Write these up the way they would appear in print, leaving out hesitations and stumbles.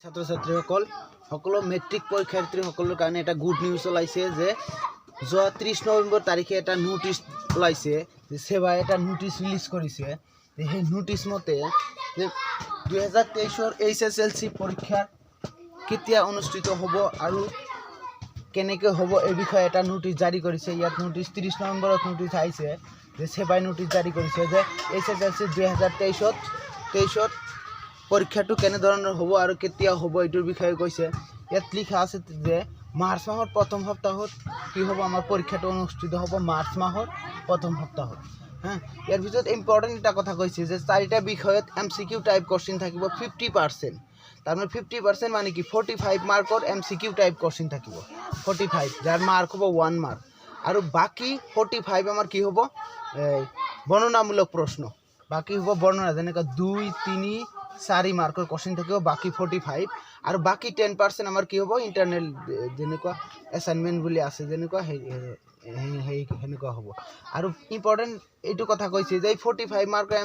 ছাত্ৰ ছাত্ৰীসকল সকলো মেট্ৰিক পৰীক্ষাৰ্থীসকলৰ কাৰণে এটা গুড নিউজ ওলাইছে যে যোৱা 30 নৱেম্বৰ তাৰিখে এটা নোটিছ ওলাইছে যে সেবাই এটা নোটিছ ৰিলিজ কৰিছে এই নোটিছ মতে যে 2023 HSLC পৰীক্ষা কেতিয়া অনুষ্ঠিত হ'ব আৰু কেনেকৈ হ'ব এই বিষয়ে এটা নোটিছ জাৰি কৰিছে। ইয়াত নোটিছ 30 নৱেম্বৰত নোটিছ আহিছে যে সেবাই নোটিছ জাৰি কৰিছে যে HSLC 2023 পৰীক্ষাটো কেনে ধৰণৰ হ'ব আৰু কেতিয়া হ'ব এইটোৰ বিষয়ে কৈছে। ইয়াত লিখা আছে যে মাৰ্চ মাহৰ প্ৰথম সপ্তাহত কি হ'ব, আমাৰ পৰীক্ষাটো অনুষ্ঠিত হ'ব মাৰ্চ মাহৰ প্ৰথম সপ্তাহত। ইয়াৰ ভিতৰত ইম্পৰ্টেণ্ট এটা কথা কৈছে যে 4টা বিষয়ত MCQ টাইপ কোৱেশ্চন থাকিব 50%। তাৰমানে 50% মানে কি 45 মাৰ্কৰ MCQ টাইপ কোৱেশ্চন থাকিব 45, যাৰ মাৰ্ক হ'ব 1 মাৰ্ক, আৰু বাকি 45 আমাৰ কি হ'ব বৰ্ণনামূলক প্ৰশ্ন, বাকি হ'ব বৰ্ণনা, যেনেকৈ 2, 3, 4 মাৰ্কৰ কোৱেশ্চন থাকিব বাকি 45, আৰু বাকি 10% আমাৰ কি হ'ব ইণ্টাৰনেল, যেনেকুৱা এছাইনমেণ্ট বুলি আছে যেনেকুৱা সেনেকুৱা হ'ব। আৰু ইম্পৰ্টেণ্ট এইটো কথা কৈছে যে 45 মাৰ্কৰ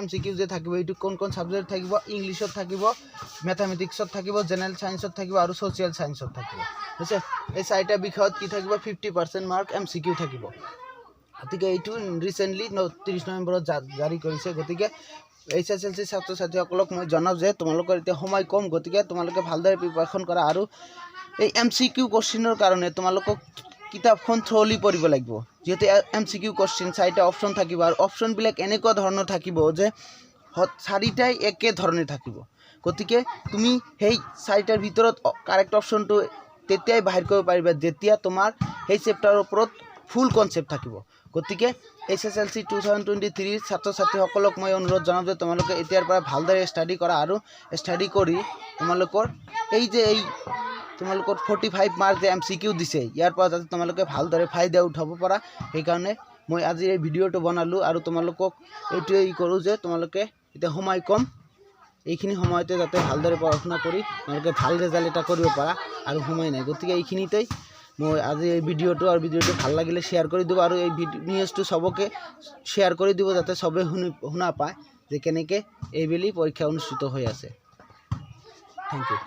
MCQ যে থাকিব এইটো কোন কোন ছাবজেক্ট থাকিব, ইংলিছত থাকিব, মেথামেটিক্সত থাকিব, জেনেৰেল ছায়েন্সত থাকিব আৰু ছ'চিয়েল ছায়েন্সত থাকিব। বুজিছে, এই 4টা বিষয়ত কি থাকিব 50% মাৰ্ক MCQ থাকিব। গতিকে এইটো ৰিচেণ্টলি 30 নৱেম্বৰত জাৰি কৰিছে। গতিকে HSLC ছাত্ৰ ছাত্ৰীসকলক মই জনাওঁ যে তোমালোকৰ এতিয়া সময় কম, গতিকে তোমালোকে ভালদৰে প্ৰিপাৰেশ্যন কৰা, আৰু এই MCQ কোৱেশ্চনৰ কাৰণে তোমালোকক কিতাপখন থ্ৰলি পঢ়িব লাগিব, যিহেতু MCQ কোৱেশ্চন 4টা অপশ্যন থাকিব, আৰু অপশ্যনবিলাক এনেকুৱা ধৰণৰ থাকিব যে 4টাই একে ধৰণে থাকিব। গতিকে তুমি সেই 4টাৰ ভিতৰত কাৰেক্ট অপশ্যনটো তেতিয়াই বাহিৰ কৰিব পাৰিবা যেতিয়া তোমাৰ সেই চেপ্টাৰৰ ওপৰত ফুল কনচেপ্ট থাকিব। গতিকে HSLC 2023 ছাত্ৰ ছাত্ৰীসকলক মই অনুৰোধ জনাম যে তোমালোকে এতিয়াৰ পৰা ভালদৰে ষ্টাডি কৰা, আৰু ষ্টাডি কৰি তোমালোকৰ তোমালোকৰ 45 মাৰ্ক যে MCQ দিছে ইয়াৰ পৰা যাতে তোমালোকে ভালদৰে ফাইদা উঠাব পাৰা, সেইকাৰণে মই আজি এই ভিডিঅ'টো বনালোঁ। আৰু তোমালোকক এইটোৱেই কৰোঁ যে তোমালোকে এতিয়া সময় কম, এইখিনি সময়তে যাতে ভালদৰে পঢ়া শুনা কৰি তোমালোকে ভাল ৰেজাল্ট এটা কৰিব পাৰা, আৰু সময় নাই। গতিকে এইখিনিতেই মই আজি এই ভিডিঅ'টো, আৰু ভিডিঅ'টো ভাল লাগিলে শ্বেয়াৰ কৰি দিব, আৰু এই নিউজটো চবকে শ্বেয়াৰ কৰি দিব যাতে চবে শুনা পায় যে কেনেকৈ এইবেলি পৰীক্ষা অনুষ্ঠিত হৈ আছে। Thank U.